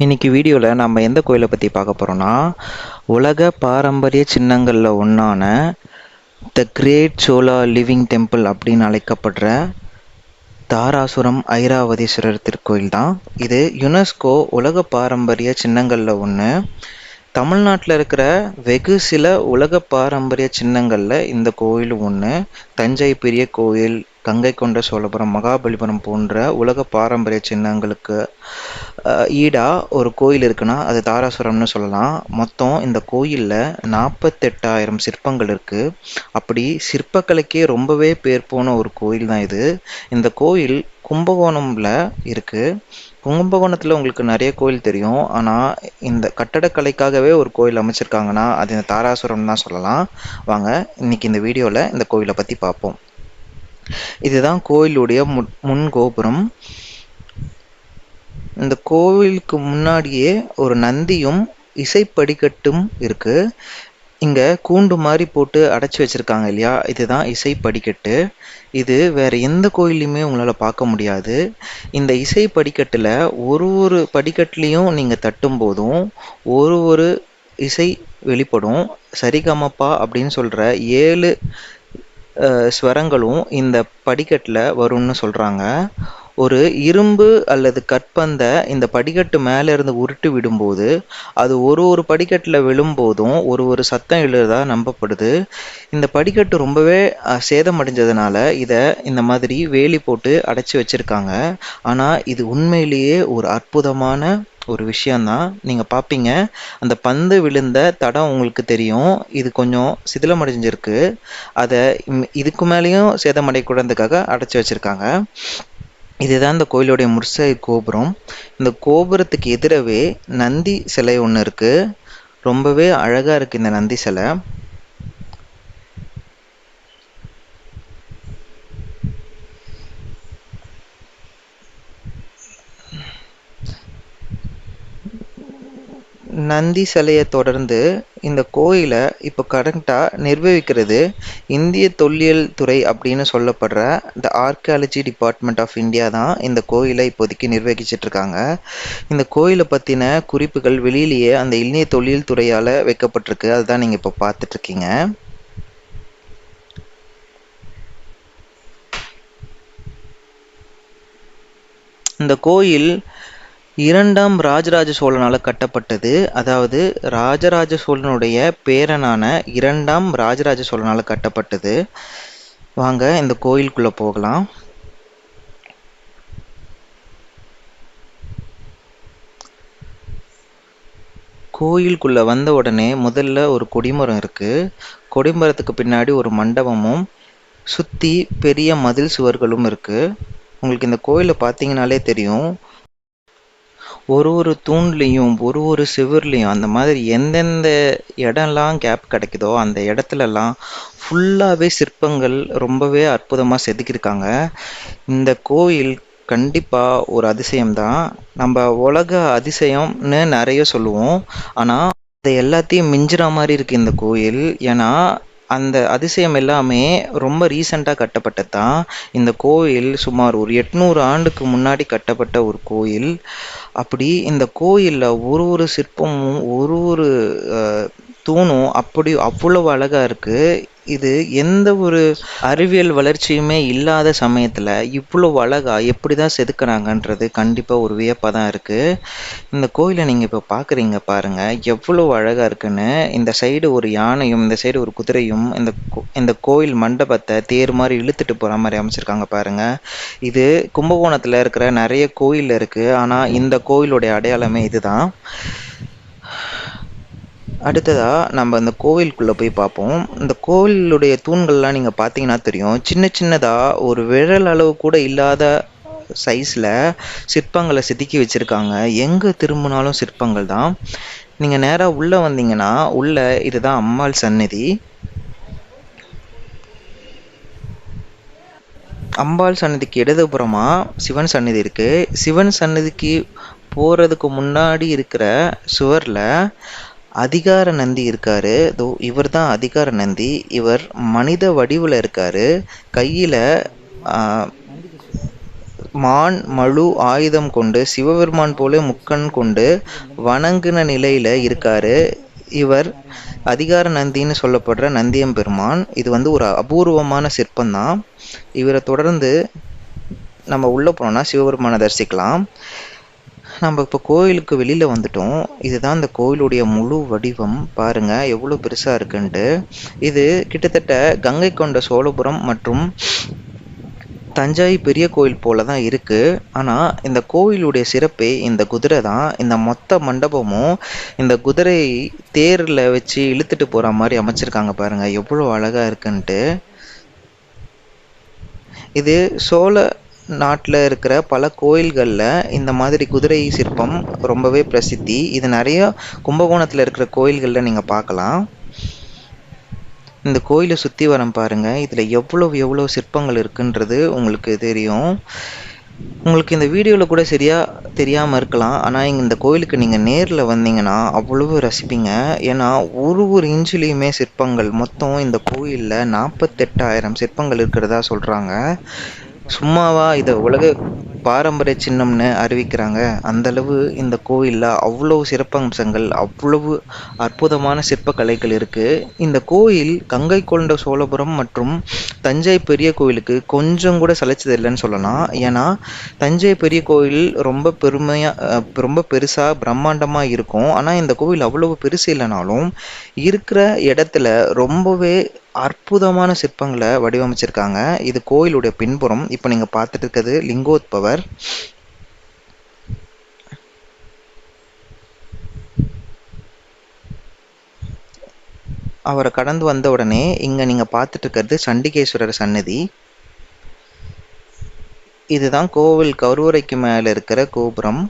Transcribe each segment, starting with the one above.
இன்னைக்கு வீடியோவில் நம்ம எந்த கோயிலை பற்றி பார்க்க போகிறோன்னா, உலக பாரம்பரிய சின்னங்களில் ஒன்றான the great Chola living temple அப்படின்னு அழைக்கப்படுற தாராசுரம் ஐராவதீஸ்வரர் திருக்கோயில் தான். இது யுனெஸ்கோ உலக பாரம்பரிய சின்னங்களில் ஒன்று. தமிழ்நாட்டில் இருக்கிற வெகு சில உலக பாரம்பரிய சின்னங்களில் இந்த கோயிலும் ஒன்று. தஞ்சை பெரிய கோயில், கங்கை கொண்ட சோழபுரம், மகாபலிபுரம் போன்ற உலக பாரம்பரிய சின்னங்களுக்கு ஈடா ஒரு கோயில் இருக்குன்னா அது தாராசுரம்னு சொல்லலாம். மொத்தம் இந்த கோயிலில் 48,000 சிற்பங்கள் இருக்கு. அப்படி சிற்பக்கலைக்கே ரொம்பவே பேர் போன ஒரு கோயில் தான் இது. இந்த கோயில் கும்பகோணம்ல இருக்கு. கும்பகோணத்தில் உங்களுக்கு நிறைய கோயில் தெரியும், ஆனால் இந்த கட்டடக்கலைக்காகவே ஒரு கோயில் அமைச்சிருக்காங்கன்னா அது இந்த தாராசுரம் தான் சொல்லலாம். வாங்க இன்னைக்கு இந்த வீடியோவில் இந்த கோயிலை பற்றி பார்ப்போம். இதுதான் கோயிலுடைய முன் கோபுரம். இந்த கோவிலுக்கு முன்னாடியே ஒரு நந்தியும் இசைப்படிக்கட்டும் இருக்கு. இங்க கூண்டு மாதிரி போட்டு அடைச்சி வச்சிருக்காங்க இல்லையா, இதுதான் இசைப்படிக்கட்டு. இது வேற எந்த கோயிலையுமே உங்களால பார்க்க முடியாது. இந்த இசை படிக்கட்டுல ஒரு படிக்கட்டுலையும் நீங்க தட்டும் போதும் ஒரு இசை வெளிப்படும். சரிகமப்பா அப்படின்னு சொல்ற 7 ஸ்வரங்களும் இந்த படிக்கட்டுல வரும்னு சொல்றாங்க. ஒரு இரும்பு அல்லது கற்பந்தை இந்த படிக்கட்டு மேலே இருந்து உருட்டி விடும்போது அது ஒரு படிக்கட்டில் விழும்போதும் ஒரு சத்தம் எழுதா நம்பப்படுது. இந்த படிக்கட்டு ரொம்பவே சேதமடைஞ்சதுனால இதை இந்த மாதிரி வேலி போட்டு அடைச்சி வச்சிருக்காங்க. ஆனால் இது உண்மையிலேயே ஒரு அற்புதமான ஒரு விஷயம்தான். நீங்கள் பார்ப்பீங்க, அந்த பந்து விழுந்த தடம் உங்களுக்கு தெரியும். இது கொஞ்சம் சிதிலமடைஞ்சிருக்கு. அதை இதுக்கு மேலேயும் சேதமடையக்கூடாதுக்காக அடைச்சி வச்சிருக்காங்க. இதுதான் இந்த கோயிலுடைய முர்சை கோபுரம். இந்த கோபுரத்துக்கு எதிரவே நந்தி சிலை ஒன்று இருக்கு. ரொம்பவே அழகா இருக்கு இந்த நந்தி சிலை. நந்தி சிலையை தொடர்ந்து இந்த கோயிலை இப்போ கரண்ட்டாக நிர்வகிக்கிறது இந்திய தொல்லியல் துறை அப்படின்னு சொல்லப்படுற த ஆர்கியாலஜி டிபார்ட்மெண்ட் ஆஃப் இந்தியா தான் இந்த கோயிலை இப்போதைக்கு நிர்வகிச்சிட்டு இருக்காங்க. இந்த கோயிலை பற்றின குறிப்புகள் வெளியிலேயே அந்த இந்திய தொல்லியல் துறையால் வைக்கப்பட்டிருக்கு. அதுதான் நீங்கள் இப்போ பார்த்துட்டு இருக்கீங்க. இந்த கோயில் 2ஆம் ராஜராஜ சோழனால் கட்டப்பட்டது. அதாவது ராஜராஜ சோழனுடைய பேரனான 2ஆம் ராஜராஜ சோழனால் கட்டப்பட்டது. வாங்க இந்த கோயிலுக்குள்ள போகலாம். கோயிலுக்குள்ள வந்த உடனே முதல்ல ஒரு கொடிமரம் இருக்கு. கொடிமரத்துக்கு பின்னாடி ஒரு மண்டபமும் சுத்தி பெரிய மதில் சுவர்களும் இருக்கு. உங்களுக்கு இந்த கோயிலை பார்த்தீங்கன்னாலே தெரியும், ஒரு தூண்லையும் ஒரு சுவர்லையும் அந்த மாதிரி எந்தெந்த இடம்லாம் கேப் கிடைக்குதோ அந்த இடத்துலலாம் ஃபுல்லாகவே சிற்பங்கள் ரொம்பவே அற்புதமாக செதுக்கியிருக்காங்க. இந்த கோயில் கண்டிப்பாக ஒரு அதிசயம்தான். நம்ம உலக அதிசயம்னு நிறைய சொல்லுவோம், ஆனால் அதை எல்லாத்தையும் மிஞ்சுற மாதிரி இருக்குது இந்த கோயில். ஏன்னா அந்த அதிசயம் எல்லாமே ரொம்ப ரீசெண்டாக கட்டப்பட்டது தான். இந்த கோயில் சுமார் ஒரு 800 ஆண்டுக்கு முன்னாடி கட்டப்பட்ட ஒரு கோயில். அப்படி இந்த கோயிலில் ஒரு சிற்பமும் ஒரு தூணும் அப்படி அவ்வளவு அழகா இருக்கு. இது எந்த ஒரு அறிவியல் வளர்ச்சியுமே இல்லாத சமயத்தில் இவ்வளவு அழகா எப்படி தான் செதுக்குறாங்கன்றது கண்டிப்பாக ஒரு வியப்பாக தான் இருக்குது. இந்த கோயிலை நீங்கள் இப்போ பார்க்குறீங்க பாருங்க, எவ்வளோ அழகாக இருக்குன்னு. இந்த சைடு ஒரு யானையும் இந்த சைடு ஒரு குதிரையும் இந்த கோயில் மண்டபத்தை தேர் மாதிரி இழுத்துட்டு போகிற மாதிரி அமைச்சிருக்காங்க பாருங்க. இது கும்பகோணத்தில் இருக்கிற நிறைய கோயில் இருக்குது, ஆனால் இந்த கோயிலுடைய அடையாளமே இதுதான். அடுத்ததா நம்ம இந்த கோவிலுக்குள்ள போய் பார்ப்போம். இந்த கோவிலுடைய தூண்கள்லாம் நீங்க பார்த்தீங்கன்னா தெரியும், சின்ன சின்னதா ஒரு விரல் அளவு கூட இல்லாத சைஸ்ல சிற்பங்களை செதுக்கி வச்சிருக்காங்க. எங்க திரும்பினாலும் சிற்பங்கள் தான். நீங்க நேரா உள்ள வந்தீங்கன்னா உள்ள இதுதான் அம்பாள் சந்நிதி. அம்பாள் சன்னதிக்கு இடதுபுறமா சிவன் சன்னதி இருக்கு. சிவன் சன்னதிக்கு போறதுக்கு முன்னாடி இருக்கிற சுவர்ல அதிகார நந்தி இருக்காரு. இவர் தான் அதிகார நந்தி. இவர் மனித வடிவில் இருக்காரு. கையில மான் மழு ஆயுதம் கொண்டு சிவபெருமான் போல முக்கண் கொண்டு வணங்குன நிலையில இருக்காரு. இவர் அதிகார நந்தின்னு சொல்லப்படுற நந்தியம்பெருமான். இது வந்து ஒரு அபூர்வமான சிற்பம்தான். இவரை தொடர்ந்து நம்ம உள்ள போனோம்னா சிவபெருமானை தரிசிக்கலாம். நம்ம இப்போ கோயிலுக்கு வெளியில வந்துட்டோம். இதுதான் இந்த கோயிலுடைய முழு வடிவம். பாருங்க எவ்வளவு பெருசா இருக்குன்ட்டு. இது கிட்டத்தட்ட கங்கை கொண்ட சோழபுரம் மற்றும் தஞ்சை பெரிய கோயில் போல தான் இருக்கு. ஆனா இந்த கோயிலுடைய சிறப்பே இந்த குதிரை தான். இந்த மொத்த மண்டபமும் இந்த குதிரை தேர்ல வச்சு இழுத்துட்டு போற மாதிரி அமைச்சிருக்காங்க. பாருங்க எவ்வளவு அழகா இருக்குன்ட்டு. இது சோழ நாட்டில் இருக்கிற பல கோயில்களில் இந்த மாதிரி குதிரை சிற்பம் ரொம்பவே பிரசித்தி. இது நிறைய கும்பகோணத்தில் இருக்கிற கோயில்களில் நீங்கள் பார்க்கலாம். இந்த கோயிலை சுற்றி வரம் பாருங்க. இதில் எவ்வளோ சிற்பங்கள் இருக்குன்றது உங்களுக்கு தெரியும். உங்களுக்கு இந்த வீடியோவில் கூட சரியா தெரியாமல் இருக்கலாம். ஆனால் இந்த கோயிலுக்கு நீங்கள் நேரில் வந்தீங்கன்னா அவ்வளவு ரசிப்பீங்க. ஏன்னா ஒரு இன்ச்சிலையுமே சிற்பங்கள். மொத்தம் இந்த கோயிலில் 48,000 சிற்பங்கள் இருக்கிறதா சொல்கிறாங்க. சும்மாவா இதை உலக பாரம்பரிய சின்னம்னு அறிவிக்கிறாங்க. அந்த அளவு இந்த கோயிலில் அவ்வளவு சிறப்பம்சங்கள், அவ்வளவு அற்புதமான சிற்பக்கலைகள் இருக்கு. இந்த கோயில் கங்கை கொண்ட சோழபுரம் மற்றும் தஞ்சை பெரிய கோயிலுக்கு கொஞ்சம் கூட சளைச்சது இல்லைன்னு சொல்லலாம். ஏன்னா தஞ்சை பெரிய கோயில் ரொம்ப ரொம்ப பெருசா பிரம்மாண்டமா இருக்கும். ஆனா இந்த கோயில் அவ்வளவு பெருசு இல்லைனாலும் இருக்கிற இடத்துல ரொம்பவே அற்புதமான சிற்பங்களை வடிவமைச்சிருக்காங்க. இது கோயிலுடைய பின்புறம். இப்போ நீங்க பார்த்துட்டு இருக்கிறது லிங்கோத்பவர். அவரை கடந்து வந்த உடனே இங்க நீங்க பார்த்துட்டு இருக்கிறது சண்டிகேஸ்வரர் சன்னதி. இதுதான் கோவில் கருவறைக்கு மேல இருக்கிற கோபுரம்.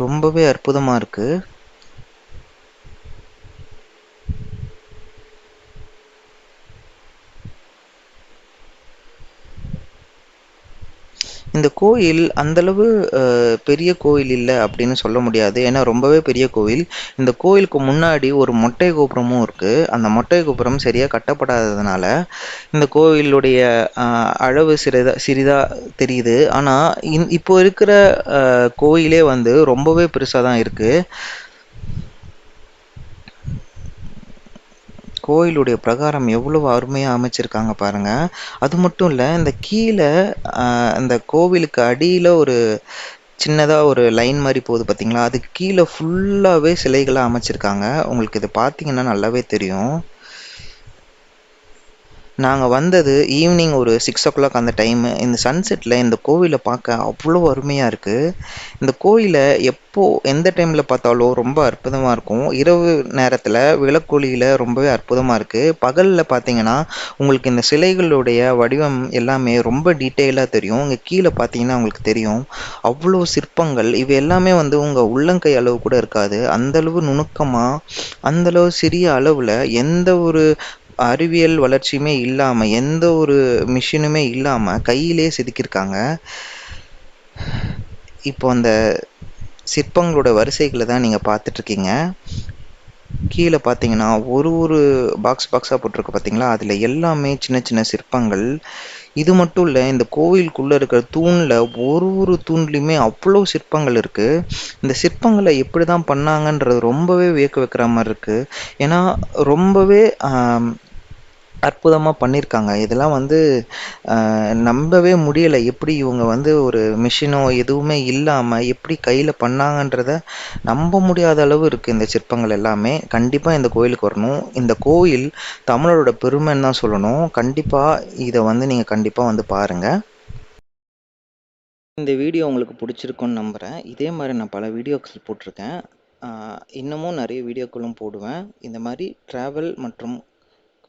ரொம்பவே அற்புதமா இருக்கு. இந்த கோயில் அந்தளவு பெரிய கோயில் இல்லை அப்படின்னு சொல்ல முடியாது. ஏன்னா ரொம்பவே பெரிய கோயில். இந்த கோயிலுக்கு முன்னாடி ஒரு மொட்டை கோபுரமும் இருக்கு. அந்த மொட்டை கோபுரம் சரியா கட்டப்படாததுனால இந்த கோயிலுடைய அளவு சிறிதா தெரியுது. ஆனா இப்போ இருக்கிற கோயிலே வந்து ரொம்பவே பெருசா தான் இருக்கு. கோயிலுடைய பிரகாரம் எவ்வளவு அருமையா அமைச்சிருக்காங்க பாருங்க. அது மட்டும் இல்ல, இந்த கீழே அந்த கோவிலுக்கு அடியில ஒரு சின்னதா ஒரு லைன் மாதிரி போகுது பாத்தீங்களா, அதுக்கு கீழே ஃபுல்லாவே சிலைகளா அமைச்சிருக்காங்க. உங்களுக்கு இது பாத்தீங்கன்னா நல்லாவே தெரியும். நாங்கள் வந்தது ஈவினிங் ஒரு 6 o'clock அந்த டைமு. இந்த சன்செட்டில் இந்த கோவிலை பார்க்க அவ்வளோ அருமையாக இருக்குது. இந்த கோயிலை எந்த டைமில் பார்த்தாலும் ரொம்ப அற்புதமாக இருக்கும். இரவு நேரத்தில் விளக்கொளியில் ரொம்பவே அற்புதமாக இருக்குது. பகலில் பார்த்தீங்கன்னா உங்களுக்கு இந்த சிலைகளுடைய வடிவம் எல்லாமே ரொம்ப டீட்டெயிலாக தெரியும். இங்கே கீழே பார்த்தீங்கன்னா உங்களுக்கு தெரியும் அவ்வளோ சிற்பங்கள். இவை எல்லாமே வந்து உங்கள் உள்ளங்கை அளவு கூட இருக்காது. அந்தளவு நுணுக்கமாக, அந்தளவு சிறிய அளவில் எந்த ஒரு அறிவியல் வளர்ச்சியுமே இல்லாம, எந்த ஒரு மிஷினுமே இல்லாம கையிலே செதுக்கியிருக்காங்க. இப்போ அந்த சிற்பங்களோட வரிசைகளை தான் நீங்க பார்த்துட்டு இருக்கீங்க. கீழே பார்த்தீங்கன்னா ஒரு பாக்ஸா போட்டிருக்கு பார்த்தீங்களா, அதுல எல்லாமே சின்ன சின்ன சிற்பங்கள். இது மட்டும் இல்லை, இந்த கோவிலுக்குள்ள இருக்கிற தூண்ல ஒரு தூண்லையுமே அவ்வளோ சிற்பங்கள் இருக்கு. இந்த சிற்பங்களை எப்படி தான் பண்ணாங்கன்றது ரொம்பவே வியக்க வைக்கிற மாதிரி இருக்கு. ஏன்னா ரொம்பவே அற்புதமாக பண்ணியிருக்காங்க. இதெல்லாம் வந்து நம்பவே முடியலை. எப்படி இவங்க வந்து ஒரு மிஷினோ எதுவுமே இல்லாமல் எப்படி கையில் பண்ணாங்கன்றத நம்ப முடியாத அளவு இருக்குது இந்த சிற்பங்கள் எல்லாமே. கண்டிப்பாக இந்த கோயிலுக்கு வரணும். இந்த கோயில் தமிழரோட பெருமைன்னு தான் சொல்லணும். கண்டிப்பாக இதை வந்து நீங்கள் கண்டிப்பாக வந்து பாருங்கள். இந்த வீடியோ உங்களுக்கு பிடிச்சிருக்குன்னு நம்புகிறேன். இதே மாதிரி நான் பல வீடியோக்கள் போட்டிருக்கேன். இன்னமும் நிறைய வீடியோக்களும் போடுவேன். இந்த மாதிரி ட்ராவல் மற்றும்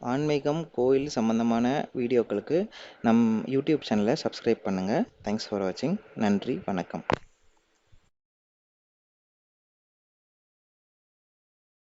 ஆன்மீகம், கோயில் சம்பந்தமான வீடியோக்களுக்கு நம் யூடியூப் சேனலை சப்ஸ்கிரைப் பண்ணுங்கள். தேங்க்ஸ் ஃபார் வாட்சிங். நன்றி, வணக்கம்.